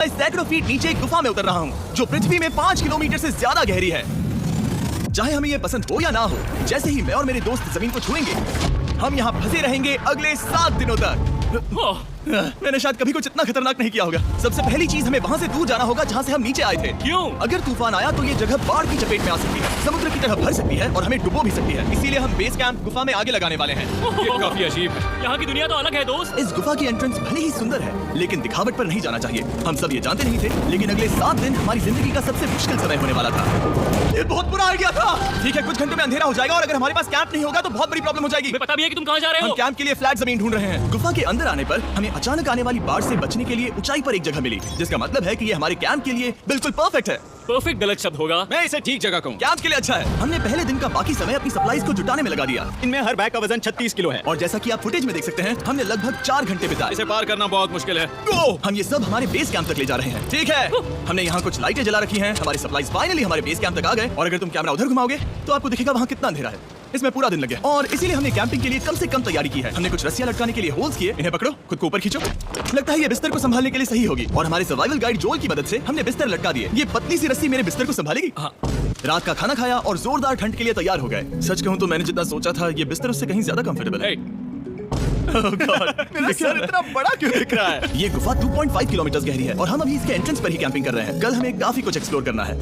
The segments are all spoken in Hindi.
सैकड़ों फीट नीचे एक गुफा में उतर रहा हूँ जो पृथ्वी में 5 किलोमीटर से ज्यादा गहरी है। चाहे हमें ये पसंद हो या ना हो, जैसे ही मैं और मेरे दोस्त जमीन को छुएंगे, हम यहाँ फंसे रहेंगे अगले 7 दिनों तक। मैंने शायद कभी कुछ इतना खतरनाक नहीं किया होगा। सबसे पहली चीज, हमें वहाँ से दूर जाना होगा जहाँ से हम नीचे आए थे। क्यों? अगर तूफान आया तो ये जगह बाढ़ की चपेट में आ सकती है, समुद्र की तरह भर सकती है और हमें डुबो भी सकती है। इसीलिए हम बेस कैंप गुफा में आगे लगाने वाले हैं। ये काफी अजीब है। यहाँ की दुनिया तो अलग है दोस्त। इस गुफा की एंट्रेंस भले ही सुंदर है, लेकिन दिखावट पर नहीं जाना चाहिए। हम सब ये जानते नहीं थे, लेकिन अगले 7 दिन हमारी जिंदगी का सबसे मुश्किल समय होने वाला था। ये बहुत बुरा आइडिया था। ठीक है, कुछ घंटों में अंधेरा हो जाएगा और अगर हमारे पास कैंप नहीं होगा तो बहुत बड़ी प्रॉब्लम हो जाएगी। हमें पता भी है कि तुम कहाँ जा रहे हम हो। कैंप के लिए फ्लैट जमीन ढूंढ रहे हैं। गुफा के अंदर आने पर हमें अचानक आने वाली बाढ़ से बचने के लिए ऊंचाई पर एक जगह मिली, जिसका मतलब है कि ये हमारे कैंप के लिए बिल्कुल परफेक्ट है। परफेक्ट गलत शब्द होगा। मैं इसे ठीक जगह कहूँ। कैंप के लिए अच्छा है। हमने पहले दिन का बाकी समय अपनी सप्लाईज को जुटाने में लगा दिया। इनमें हर बैग का वजन 36 किलो है और जैसा कि आप फुटेज में देख सकते हैं, हमने लगभग 4 घंटे बिताए। इसे पार करना बहुत मुश्किल है। हम ये सब हमारे बेस कैंप तक ले जा रहे हैं। ठीक है, हमने यहाँ कुछ लाइटें जला रखी हैं। हमारी सप्लाईज फाइनली हमारे बेस कैंप तक आ गए और अगर तुम कैमरा उधर घुमाओगे तो आपको दिखेगा वहाँ कितना अंधेरा है। इसमें पूरा दिन लगे और इसीलिए हमने कैंपिंग के लिए कम से कम तैयारी की है। हमने कुछ रस्सियां लटकाने के लिए होल्स किए। इन्हें पकड़ो, खुद को ऊपर खींचो। लगता है ये बिस्तर को संभालने के लिए सही होगी और हमारे सर्वाइवल गाइड जोल की मदद से हमने बिस्तर लटका दिए। ये पतली सी रस्सी मेरे बिस्तर को संभालेगी। रात का खाना खाया और जोरदार ठंड के लिए तैयार हो गए। सच कहूँ तो मैंने जितना सोचा था, ये बिस्तर उससे कहीं ज्यादा कंफर्टेबल है। Oh God, मेरा सर इतना बड़ा क्यों दिख रहा है? ये गुफा 2.5 किलोमीटर गहरी है और हम अभी इसके एंट्रेंस पर ही कैंपिंग कर रहे हैं। कल हमें काफी कुछ एक्सप्लोर करना है।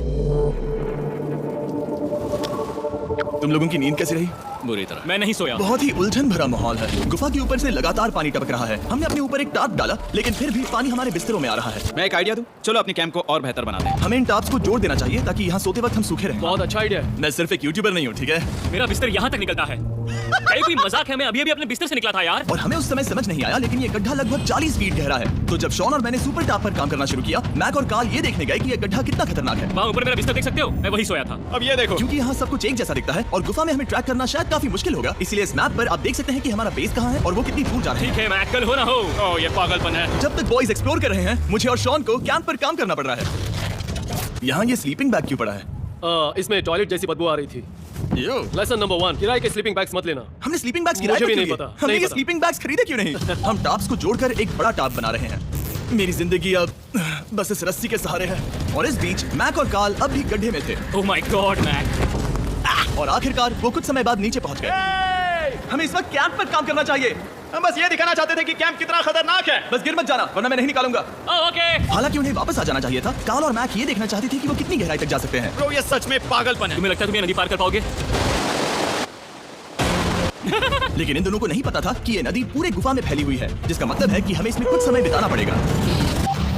तुम लोगों की नींद कैसी रही? बुरी तरह। मैं नहीं सोया। बहुत ही उलझन भरा माहौल है। गुफा के ऊपर से लगातार पानी टपक रहा है। हमने अपने ऊपर एक टार्प डाला, लेकिन फिर भी पानी हमारे बिस्तरों में आ रहा है। मैं एक आइडिया दूं? चलो अपने कैंप को और बेहतर बना दें। हमें इन टार्प्स को जोड़ देना चाहिए ताकि यहाँ सोते वक्त हम सूखे रहें। बहुत अच्छा आइडिया है। मैं सिर्फ एक यूट्यूबर नहीं हूँ, ठीक है? मेरा बिस्तर यहाँ तक निकलता है। कहीं कोई मजाक है? मैं अभी अपने बिस्तर से निकला था यार। और हमें उस समय समझ नहीं आया, लेकिन ये गड्ढा लगभग 40 फीट गहरा है। तो जब शॉन और मैंने सुपर टाप पर काम करना शुरू किया, मैक और कार्ल ये देखने गए कि ये गड्ढा कितना खतरनाक है। वहाँ ऊपर मेरा बिस्तर देख सकते हो? मैं वही सोया था। अब ये देखो, क्योंकि यहाँ सब कुछ एक जैसा दिखता है और गुफा में हमें ट्रैक करना शायद काफी मुश्किल होगा, इसलिए इस मैप पर आप देख सकते हैं कि हमारा बेस कहाँ है और वो कितनी दूर जा रहे हैं। ठीक है, मैं कल हो ना हो। ओह ये पागलपन है। जब तक बॉयज एक्सप्लोर कर रहे हैं, मुझे और शॉन को कैंप पर काम करना पड़ रहा है। यहाँ ये स्लीपिंग बैग क्यों पड़ा है? इसमें टॉयलेट जैसी बदबू आ रही थी। लेसन नंबर 1, किराए के स्लीपिंग बैग्स मत लेना। हमने स्लीपिंग बैग्स मुझे भी नहीं पता। हमने नहीं ये पता। स्लीपिंग बैग्स खरीदे क्यों नहीं? हम टाप्स को जोड़कर एक बड़ा टाप बना रहे हैं। मेरी जिंदगी अब बस इस रस्सी के सहारे है और इस बीच मैक और कार्ल अब भी गड्ढे में थे। Oh my God Mac. और आखिरकार वो कुछ समय बाद नीचे पहुंच गए। हमें इस वक्त कैंप पर काम करना चाहिए। हम बस ये दिखाना चाहते थे कि कैंप कितना खतरनाक है। बस गिर मत जाना वरना मैं नहीं निकालूंगा। ओके। हालांकि उन्हें वापस आ जाना चाहिए था। कार्ल और मैक ये देखना चाहते थे कि वो कितनी गहराई तक जा सकते हैं। ब्रो ये सच में पागलपन है। तुम्हें लगता है तुम ये नदी पार कर पाओगे? लेकिन इन दोनों को नहीं पता था कि ये नदी पूरे गुफा में फैली हुई है, जिसका मतलब है कि हमें इसमें कुछ समय बिताना पड़ेगा।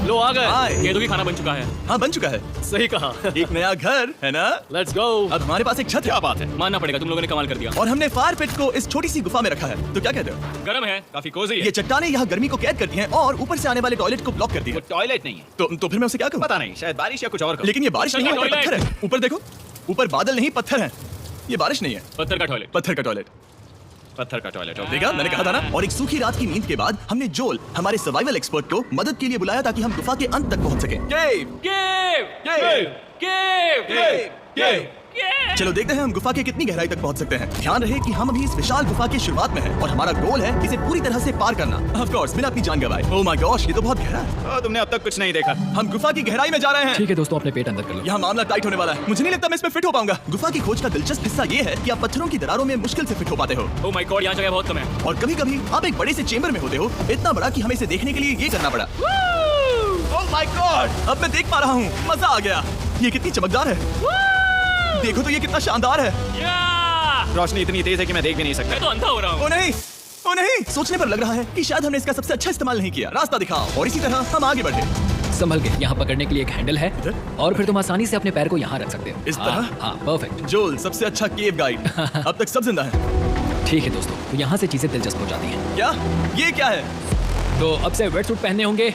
लो आ गए। गेंदों की खाना बन चुका है। हाँ बन चुका है। सही कहा। एक नया घर है ना? Let's go. अब हमारे पास एक छत है। क्या बात है। मानना पड़ेगा, तुम लोगों ने कमाल कर दिया। और हमने फायर पिट को इस छोटी सी गुफा में रखा है। तो क्या कहते हो? गर्म है। काफी कोजी ये है। चट्टानें यहाँ गर्मी को कैद करती हैं और ऊपर से आने वाले टॉयलेट को ब्लॉक करती वो है। टॉयलेट नहीं है। तो फिर मैं उसे क्या कहूँ? पता नहीं, शायद बारिश या कुछ और कहूं। लेकिन ये बारिश नहीं है, ऊपर टॉयलेट। पत्थर है। ऊपर देखो, ऊपर बादल नहीं पत्थर है। ये बारिश नहीं है, पत्थर का टॉयलेट। पत्थर का टॉयलेट। पत्थर का टॉयलेट। देखा, मैंने कहा था ना। और एक सूखी रात की नींद के बाद हमने जोल, हमारे सर्वाइवल एक्सपर्ट को मदद के लिए बुलाया ताकि हम गुफा के अंत तक पहुंच सकें। केव केव केव। चलो देखते हैं हम गुफा के कितनी गहराई तक पहुंच सकते हैं। ध्यान रहे कि हम अभी इस विशाल गुफा की शुरुआत में हैं और हमारा गोल है इसे पूरी तरह से पार करना। ऑफ कोर्स बिना अपनी जान गंवाए। ओह माय गॉश, ये तो बहुत गहरा है। तुमने अब तक कुछ नहीं देखा। हम गुफा की गहराई में जा रहे हैं। ठीक है दोस्तों, अपने पेट अंदर कर लो। यहाँ मामला टाइट होने वाला है। मुझे नहीं लगता मैं इसमें फिट हो पाऊंगा। गुफा की खोज का दिलचस्प हिस्सा ये है कि आप पत्थरों की दरारों में मुश्किल से फिट हो पाते हो ओह माय गॉड, यहाँ जगह बहुत कम है। और कभी-कभी आप एक बड़े से चेंबर में होते हो, इतना बड़ा कि हमें इसे देखने के लिए ये करना पड़ा। ओह माय गॉड, अब मैं देख पा रहा हूँ। मजा आ गया। ये कितनी चमकदार है। देखो तो ये कितना शानदार है। रोशनी इतनी तेज है कि मैं देख भी नहीं सकता। मैं तो अंधा हो रहा हूँ। ओ नहीं, ओ नहीं। सोचने पर लग रहा है कि शायद हमने इसका सबसे अच्छा इस्तेमाल नहीं किया। रास्ता दिखाओ। और इसी तरह हम आगे बढ़े। संभल के। यहाँ पकड़ने के लिए एक हैंडल है और फिर तुम आसानी से अपने पैर को यहाँ रख सकते हो। इस तरह? हाँ, परफेक्ट। जोल सबसे अच्छा केव गाइड। अब तक सब जिंदा हैं। ठीक है दोस्तों, तो यहाँ से चीजें दिलचस्प हो जाती हैं। क्या? ये क्या है? तो अब से वेट सूट पहनने होंगे।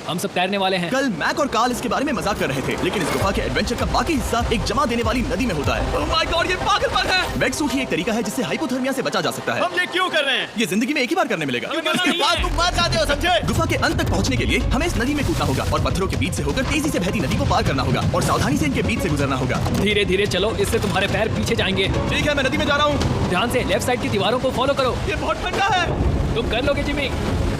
हम सब तैरने वाले हैं। कल मैक और कार्ल इसके बारे में मजाक कर रहे थे, लेकिन इस गुफा के एडवेंचर का बाकी हिस्सा एक जमा देने वाली नदी में होता है। ओह माय गॉड, ये पागलपन है। वेट सूट ही एक तरीका है जिससे हाइपोथर्मिया से बचा जा सकता है। हम ये क्यों कर रहे हैं? ये जिंदगी में एक ही बार करने मिलेगा। क्योंकि उसके बाद तुम मर जाते हो, समझे? गुफा के अंत तक पहुंचने के लिए हमें इस नदी में कूदना होगा और पत्थरों के बीच से होकर तेजी से बहती नदी को पार करना होगा और सावधानी से इनके बीच से गुजरना होगा। धीरे धीरे चलो, इससे तुम्हारे पैर पीछे जाएंगे। ठीक है, मैं नदी में जा रहा हूँ। ध्यान से लेफ्ट साइड की दीवारों को फॉलो करो। ये बहुत ठंडा है। तुम कर लोगे जिमी।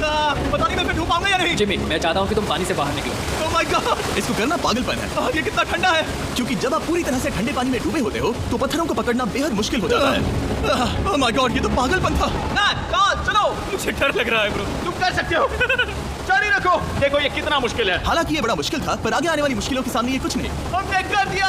पता नहीं मैं फिर डूब पाऊंगा या नहीं। जिमी, मैं चाहता हूँ कि तुम पानी से बाहर निकलो। Oh my God! इसको करना पागलपन है। ये कितना ठंडा है। क्योंकि जब आप पूरी तरह से ठंडे पानी में डूबे होते हो तो पत्थरों को पकड़ना बेहद मुश्किल हो जाता है। Oh my God! ये तो पागलपन था। चलो, मुझे डर लग रहा है ब्रो। तुम कर सकते हो। जारी रखो। देखो ये कितना मुश्किल है। हालांकि ये बड़ा मुश्किल था, पर आगे आने वाली मुश्किलों के सामने ये कुछ नहीं। हमने कर दिया।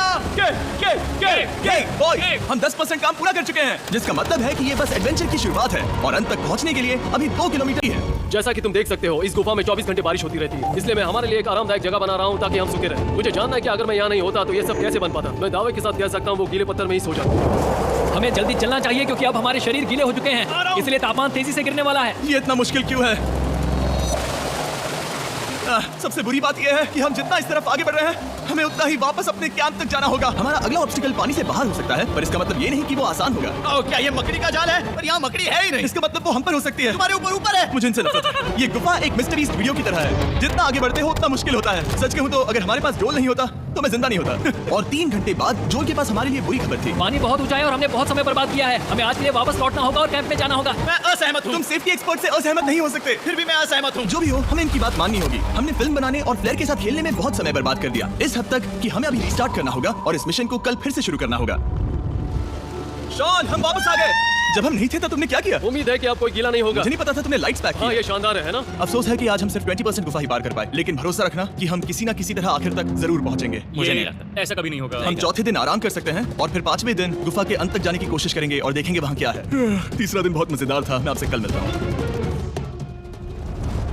बॉय, हम 10% काम पूरा कर चुके हैं, जिसका मतलब है कि ये बस एडवेंचर की शुरुआत है और अंत तक पहुंचने के लिए अभी 2 किलोमीटर ही है। जैसा कि तुम देख सकते हो, इस गुफा में 24 घंटे बारिश होती रहती है, इसलिए मैं हमारे लिए एक आरामदायक जगह बना रहा हूँ ताकि हम सूखे रहें। मुझे जानना है कि अगर मैं यहाँ नहीं होता तो ये सब कैसे बन पाता। मैं दावे के साथ कह सकता हूँ वो गीले पत्थर में ही सो जाता। हमें जल्दी चलना चाहिए क्योंकि अब हमारे शरीर गीले हो चुके हैं, इसलिए तापमान तेजी से गिरने वाला है। ये इतना मुश्किल क्यों है? सबसे बुरी बात यह है कि हम जितना इस तरफ आगे बढ़ रहे हैं, हमें उतना ही वापस अपने कैंप तक जाना होगा। हमारा अगला ऑब्स्टिकल पानी से बाहर हो सकता है, पर इसका मतलब ये नहीं कि वो आसान होगा। क्या ये मकड़ी का जाल है? पर यहाँ मकड़ी है ही नहीं। इसका मतलब वो हम पर हो सकती है। तुम्हारे ऊपर है। मुझे इनसे नफरत है। ये गुफा एक मिस्टरीज वीडियो की तरह है। जितना आगे बढ़ते हो उतना मुश्किल होता है। सच कहूँ तो अगर हमारे पास जोल नहीं होता तो मैं जिंदा नहीं होता। और 3 घंटे बाद जोल के पास हमारे लिए बुरी खबर थी। पानी बहुत ऊंचा है और हमने बहुत समय बर्बाद किया है। हमें आज के लिए वापस लौटना होगा और कैंप में जाना होगा। मैं असहमत हूँ। तुम सेफ्टी एक्सपर्ट से असहमत नहीं हो सकते। फिर भी मैं असहमत हूँ। जो भी हो, हमें इनकी बात माननी होगी। हमने फिल्म बनाने और फ्लेयर के साथ खेलने में बहुत समय बर्बाद कर दिया, इस हद तक कि हमें अभी रिस्टार्ट करना होगा और इस मिशन को कल फिर से शुरू करना होगा। शॉन, हम वापस आ गए। जब हम नहीं थे तब तुमने क्या किया? उम्मीद है कि आप कोई गीला नहीं होगा। मुझे नहीं पता था तुमने लाइट्स पैक की। हाँ, ये शानदार है ना? अफसोस है कि आज हम सिर्फ 20% गुफा ही पार कर पाए, लेकिन भरोसा रखना कि हम किसी न किसी तरह आखिर तक जरूर पहुंचेंगे। मुझे नहीं लगता ऐसा कभी नहीं होगा। हम चौथे दिन आराम कर सकते हैं और फिर 5वें दिन गुफा के अंत तक जाने की कोशिश करेंगे और देखेंगे वहाँ क्या है। तीसरा दिन बहुत मजेदार था। मैं आपसे कल मिलता हूँ।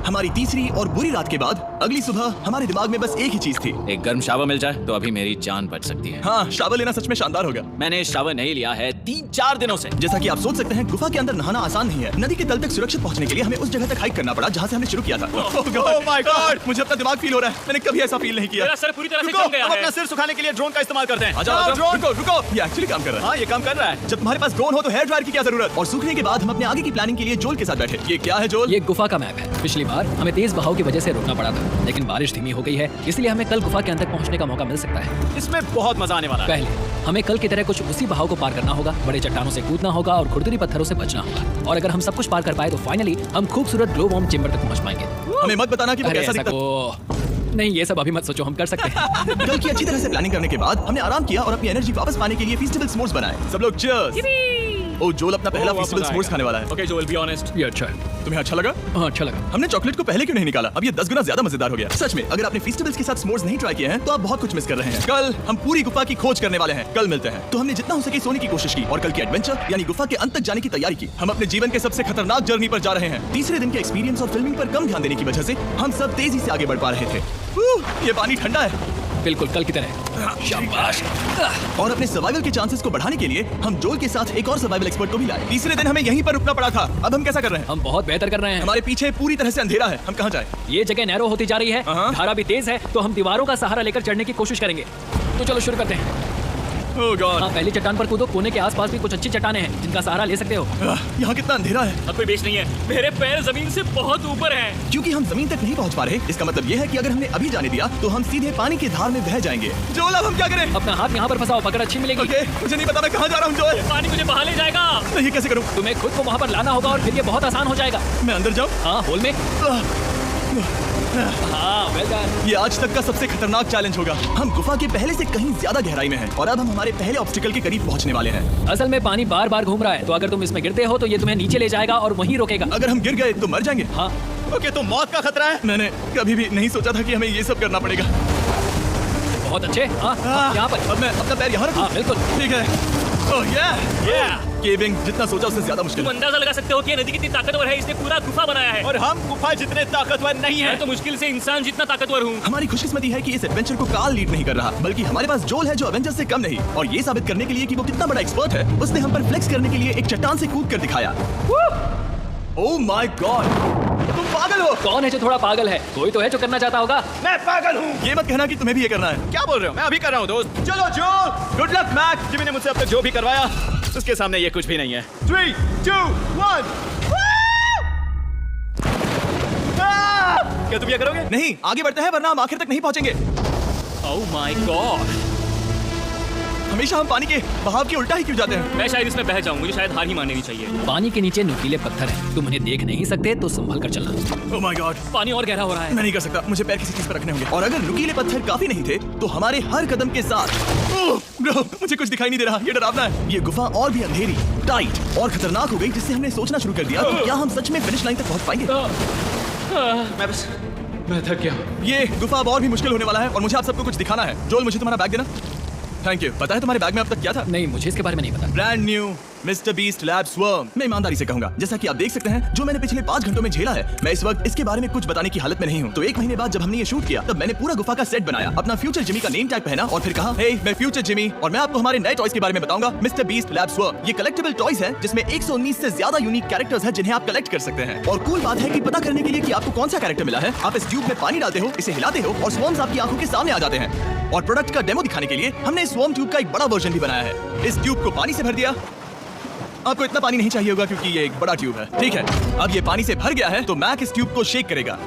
हमारी तीसरी और बुरी रात के बाद अगली सुबह हमारे दिमाग में बस एक ही चीज थी। एक गर्म शावर मिल जाए तो अभी मेरी जान बच सकती है। हाँ, शावर लेना सच में शानदार होगा। मैंने शावर नहीं लिया है 3-4 दिनों से। जैसा कि आप सोच सकते हैं, गुफा के अंदर नहाना आसान नहीं है। नदी के तल तक सुरक्षित पहुंचने के लिए हमें उस जगह तक हाइक करना पड़ा जहाँ से हमने शुरू किया था। Oh my God! मुझे अपना दिमाग फील हो रहा है। मैंने कभी ऐसा फील नहीं किया। मेरा सर पूरी तरह से रुको, जम गया हम है। अपना सिर सुखाने के लिए ड्रोन का इस्तेमाल करते हैं। आ जाओ, ड्रोन। रुको, रुको। ये एक्चुअली काम कर रहा है। हाँ, ये काम कर रहा है। जब तुम्हारे पास ड्रोन हो तो हेयर ड्रायर की क्या जरूरत? और सूखने के बाद हम अपने आगे की प्लानिंग के लिए जोल के साथ बैठे। ये क्या है जोल? ये गुफा का मैप है। पिछली बार हमें तेज बहाव की वजह से रुकना पड़ा था, लेकिन बारिश धीमी हो गई है, इसलिए हमें कल गुफा के अंत तक पहुंचने का मौका मिल सकता है। इसमें बहुत मजा आने वाला है। पहले हमें कल की तरह कुछ उसी बहाव को पार करना होगा, बड़े चट्टानों से कूदना होगा और खुरदुरी पत्थरों से बचना होगा। और अगर हम सब कुछ पार कर पाए तो फाइनली हम खूबसूरत ग्लो वॉर्म चेंबर तक पहुंच पाएंगे। हमें मत बताना कि वो अरे कैसा ऐसा दिखता। को नहीं, ये सब अभी मत सोचो, हम कर सकते हैं। कल की अच्छी तरह से प्लानिंग करने के बाद हमने आराम किया और अपनी एनर्जी वापस पाने के लिए फेस्टिवल स्मोर्स बनाए। सब लोग चीयर्स। ओ, जोल अपना पहला फेस्टिवल स्मोर्स खाने वाला है। ओके जोल, बी ऑनेस्ट, ये अच्छा है। तुम्हें अच्छा लगा? हाँ, अच्छा लगा। हमने चॉकलेट को पहले क्यों नहीं निकाला? अब ये 10 गुना ज्यादा मजेदार हो गया। सच में, अगर आपने फेस्टिवल्स के साथ स्मोर्स नहीं ट्राई किए हैं तो आप बहुत कुछ मिस कर रहे हैं। कल हम पूरी गुफा की खोज करने वाले हैं। कल मिलते हैं। तो हमने जितना हो सके सोने की कोशिश की और कल की एडवेंचर यानी गुफा के अंत तक जाने की तैयारी की। हम अपने जीवन के सबसे खतरनाक जर्नी पर जा रहे हैं। तीसरे दिन के एक्सपीरियंस और फिल्मिंग पर कम ध्यान देने की वजह से हम सब तेजी से आगे बढ़ पा रहे थे। ये पानी ठंडा है। बिल्कुल कल की तरह। शाबाश। और अपने सर्वाइवल के चांसेस को बढ़ाने के लिए हम जोल के साथ एक और सर्वाइवल एक्सपर्ट को भी लाए। तीसरे दिन हमें यहीं पर रुकना पड़ा था। अब हम कैसा कर रहे हैं? हम बहुत बेहतर कर रहे हैं। हमारे पीछे पूरी तरह से अंधेरा है। हम कहाँ जाएं? ये जगह नैरो होती जा रही है, हाँ। धारा भी तेज है, तो हम दीवारों का सहारा लेकर चढ़ने की कोशिश करेंगे। तो चलो शुरू करते हैं। Oh God! हाँ, पहली चट्टान पर कूदो। कोने के आसपास भी कुछ अच्छी चट्टानें हैं जिनका सहारा ले सकते हो। यहाँ कितना अंधेरा है। अब कोई बेस नहीं है, मेरे पैर जमीन से बहुत ऊपर हैं। क्योंकि हम जमीन तक नहीं पहुँच पा रहे, इसका मतलब ये है कि अगर हमने अभी जाने दिया तो हम सीधे पानी की धार में बह जाएंगे। जोल, अब हम क्या करें? अपना हाथ यहाँ पर फंसाओ, पकड़ अच्छी मिलेगी। ओके, मुझे नहीं पता मैं कहाँ जा रहा हूँ। जोल, पानी मुझे बहा ले जाएगा। तो ये कैसे करूँ? तुम्हें खुद को वहाँ पर लाना होगा और फिर ये बहुत आसान हो जाएगा। मैं अंदर जाऊँ? हाँ, होल में। हाँ, वेल डन। ये आज तक का सबसे खतरनाक चैलेंज होगा। हम गुफा के पहले से कहीं ज्यादा गहराई में हैं और अब हम हमारे पहले ऑब्स्टिकल के करीब पहुंचने वाले हैं। असल में पानी बार बार घूम रहा है, तो अगर तुम इसमें गिरते हो तो ये तुम्हें नीचे ले जाएगा और वहीं रोकेगा। अगर हम गिर गए तो मर जाएंगे। हाँ, ओके, तो मौत का खतरा है। मैंने कभी भी नहीं सोचा था कि हमें ये सब करना पड़ेगा। बहुत अच्छे। हाँ, यहाँ पर। अब मैं अपना पैर यहाँ रखूं? हाँ, बिल्कुल। ठीक है। ओह Yeah! केविंग जितना सोचा उससे ज्यादा मुश्किल तुम है। अंदाजा लगा सकते हो कि ये नदी कितनी ताकतवर है, इसने पूरा गुफा बनाया है। और हम गुफा जितने ताकतवर नहीं मैं है। तो मुश्किल से इंसान जितना ताकतवर हूँ। हमारी खुशकिस्मती है कि इस एडवेंचर को काल लीड नहीं कर रहा, बल्कि हमारे पास जोल है जो एवेंजर्स से कम नहीं। और ये साबित करने के लिए कि वो कितना बड़ा एक्सपर्ट है, उसने हम पर फ्लेक्स करने के लिए एक चट्टान से कूद कर दिखाया। ओह माय गॉड, तुम पागल हो। कौन है जो थोड़ा पागल है? कोई तो है जो करना चाहता होगा। मैं पागल हूँ। ये मत कहना कि तुम्हें भी ये करना है। क्या बोल रहे हो? मैं अभी कर रहा हूँ दोस्त। चलो जो, गुड लक मैक। जिमी ने मुझसे अब तक जो भी करवाया उसके सामने ये कुछ भी नहीं है। 3, 2, 1। क्या तुम ये करोगे? नहीं, आगे बढ़ते हैं वरना हम आखिर तक नहीं पहुंचेंगे। ओह माय गॉड। हमेशा हम पानी के बहाव के उल्टा ही क्यों जाते हैं? मैं शायद इसमें बह जाऊं, मुझे शायद हार ही माननी चाहिए। पानी के नीचे नुकीले पत्थर हैं। तुम उन्हें देख नहीं सकते तो संभल कर चलना। ओह माय गॉड, पानी और गहरा हो रहा है। मैं नहीं कर सकता, मुझे पैर किसी चीज पर रखने होंगे। और अगर नुकीले पत्थर काफी नहीं थे तो हमारे हर कदम के साथ ओह ब्रो, मुझे कुछ दिखाई नहीं दे रहा, ये डरावना है। ये गुफा और भी अंधेरी, टाइट और खतरनाक हो गई, जिससे हमने सोचना शुरू कर दिया कि क्या हम सच में फिनिश लाइन तक पहुंच पाएंगे। मैं थक गया। ये गुफा अब और भी मुश्किल होने वाला है और मुझे आप सबको कुछ दिखाना है। जोल, मुझे तुम्हारा बैग देना। Thank you. पता है तुम्हारे बैग में अब तक क्या था? नहीं, मुझे इसके बारे में नहीं पता। Brand new mister beast lab swarm. मैं ईमानदारी से कहूंगा, जैसा कि आप देख सकते हैं, जो मैंने पिछले 5 घंटों में झेला है, मैं इस वक्त इसके बारे में कुछ बताने की हालत में नहीं हूँ। तो 1 महीने बाद जब हमने ये शूट किया, तब मैंने पूरा गुफा का सेट बनाया, अपना फ्यूचर जिमी का नेम टैग पहना और फिर कहा, हे मैं फ्यूचर जिमी और मैं आपको हमारे नए टॉयज के बारे में बताऊंगा, मिस्टर बीस्ट लैब स्वर्म। ये कलेक्टेबल टॉयज है जिसमें 119 से ज्यादा यूनिक कैरेक्टर्स हैं जिन्हें आप कलेक्ट कर सकते हैं। और कूल बात है कि पता करने के लिए कि आपको कौन सा कैरेक्टर मिला है, आप इस ट्यूब में पानी डालते हो, इसे हिलाते हो और स्वर्म्स आपकी आंखों के सामने आ जाते हैं। और प्रोडक्ट का डेमो दिखाने के लिए हमने इस स्वर्म ट्यूब का एक बड़ा वर्जन भी बनाया है। इस ट्यूब को पानी से भर दिया। आपको इतना पानी नहीं चाहिए होगा क्योंकि ये एक बड़ा ट्यूब है, ठीक है। अब ये पानी से भर गया है तो मैक इस ट्यूब को शेक करेगा।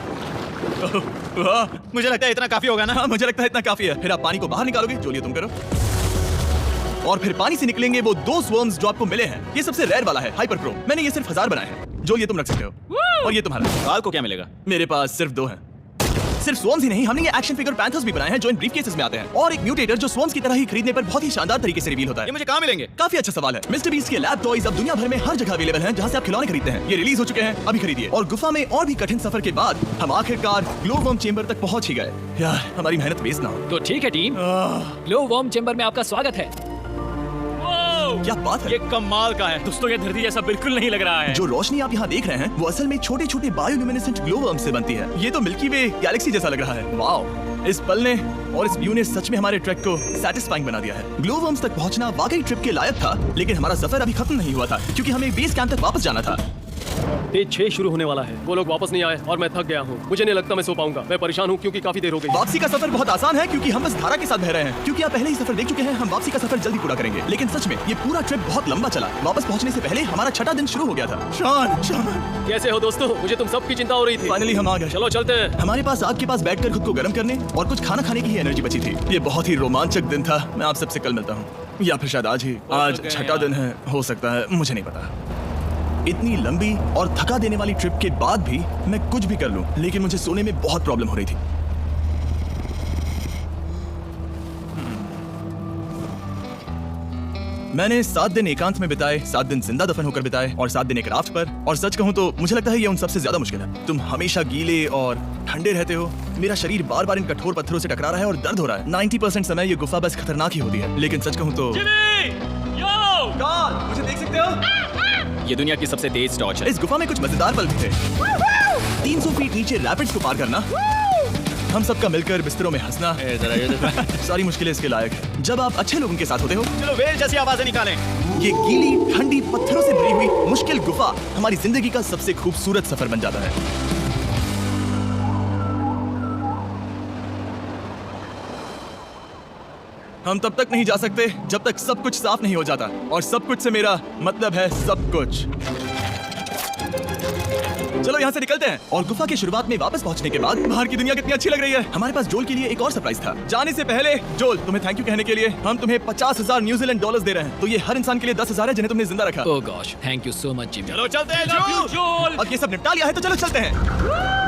मुझे लगता है इतना काफी होगा ना। हाँ, मुझे लगता है इतना काफी है। फिर आप पानी को बाहर निकालोगे, जो लिए तुम करो। और फिर पानी से निकलेंगे वो 2 स्वर्म्स जो आपको मिले हैं। ये सबसे रेयर वाला है, हाइपर प्रो। मैंने ये सिर्फ 1000 बनाए हैं। जो ये तुम रख सकते हो। और ये तुम्हारा। काल को क्या मिलेगा? मेरे पास सिर्फ 2 हैं। सिर्फ स्वॉर्म्स ही नहीं, हमने ये एक्शन फिगर पैंथर्स भी बनाए हैं जो इन ब्रीफ केसेस में आते हैं। और एक म्यूटेटर जो स्वॉर्म्स की तरह ही खरीदने पर बहुत ही शानदार तरीके से रिवील होता है। ये मुझे कहाँ मिलेंगे? काफी अच्छा सवाल है। मिस्टर बीस्ट के लैब टॉयज अब दुनिया भर में हर जगह अवेलेबल हैं जहां से आप खिलौने खरीदते हैं। ये रिलीज हो चुके हैं, अभी खरीदिए। और गुफा में और भी कठिन सफर के बाद हम आखिरकार ग्लो वर्म चेंबर तक पहुंच ही गए। यार, हमारी मेहनत वेस्ट ना हो। तो ठीक है टीम, ग्लो वर्म चेंबर में आपका स्वागत है। क्या बात है, ये कमाल का है। दोस्तों ये धरती जैसा बिल्कुल नहीं लग रहा है। जो रोशनी आप यहाँ देख रहे हैं वो असल में छोटे छोटे बायोल्यूमिनेसेंट ग्लो वर्म्स से बनती है। ये तो मिल्की वे गैलेक्सी जैसा लग रहा है। वाओ, इस पल ने और इस व्यू ने सच में हमारे ट्रैक को सैटिस्फाइंग बना दिया है। ग्लो वर्म्स तक पहुंचना वाकई ट्रिप के लायक था, लेकिन हमारा सफर अभी खत्म नहीं हुआ था क्योंकि हमें बेस कैंप तक वापस जाना था। डे 6 शुरू होने वाला है। वो लोग वापस नहीं आए और मैं थक गया हूँ। मुझे नहीं लगता मैं सो पाऊंगा। मैं परेशान हूँ क्योंकि काफी देर हो गई। वापसी का सफर बहुत आसान है क्योंकि हम बस धारा के साथ बह रहे हैं। क्योंकि आप पहले ही सफर देख चुके हैं, हम वापसी का सफर जल्दी पूरा करेंगे। लेकिन सच में ये पूरा ट्रिप बहुत लंबा चला। वापस पहुंचने से पहले हमारा 6वां दिन शुरू हो गया था। शान, कैसे हो दोस्तों? मुझे तुम सबकी चिंता हो रही थी। फाइनली हम आ गए। चलो चलते हैं। हमारे पास आग के पास बैठकर खुद को गर्म करने और कुछ खाना खाने की ही एनर्जी बची थी। ये बहुत ही रोमांचक दिन था। मैं आप सबसे कल मिलता हूँ, या फिर शायद आज ही। आज 6वां दिन है, हो सकता है, मुझे नहीं पता। इतनी लंबी और थका देने वाली ट्रिप के बाद भी मैं कुछ भी कर लूं, लेकिन मुझे सोने में बहुत प्रॉब्लम हो रही थी। मैंने 7 दिन एकांत में बिताए, 7 दिन जिंदा दफन होकर बिताए और 7 दिन एक राफ्ट पर। और सच कहूं तो मुझे लगता है ये उन सबसे ज्यादा मुश्किल है। तुम हमेशा गीले और ठंडे रहते हो। मेरा शरीर बार बार इन कठोर पत्थरों से टकरा रहा है और दर्द हो रहा है। 90% समय ये गुफा बस खतरनाक ही होती है। लेकिन सच कहूं तो गॉड, मुझे देख सकते हो? ये दुनिया की सबसे तेज टॉर्च है। इस गुफा में कुछ मजेदार पल भी थे। 300 फीट नीचे रैपिड्स को पार करना, हम सबका मिलकर बिस्तरों में हंसना, सारी मुश्किलें इसके लायक है जब आप अच्छे लोगों के साथ होते हो। चलो वेल जैसी आवाजें निकालें। ये गीली ठंडी पत्थरों से भरी हुई मुश्किल गुफा हमारी जिंदगी का सबसे खूबसूरत सफर बन जाता है। हम तब तक नहीं जा सकते जब तक सब कुछ साफ नहीं हो जाता। और सब कुछ से मेरा मतलब है सब कुछ। चलो यहाँ से निकलते हैं। और गुफा की शुरुआत में वापस पहुंचने के बाद बाहर की दुनिया कितनी अच्छी लग रही है। हमारे पास जोल के लिए एक और सरप्राइज था। जाने से पहले जोल, तुम्हें थैंक यू कहने के लिए हम तुम्हें 50,000 न्यूजीलैंड डॉलर्स दे रहे हैं। तो ये हर इंसान के लिए 10,000 है जिन्हें तुमने जिंदा रखा। Oh gosh, thank you so much Jimmy. चलो चलते हैं जोल। अब ये सब निपटा लिया है तो चलो चलते हैं।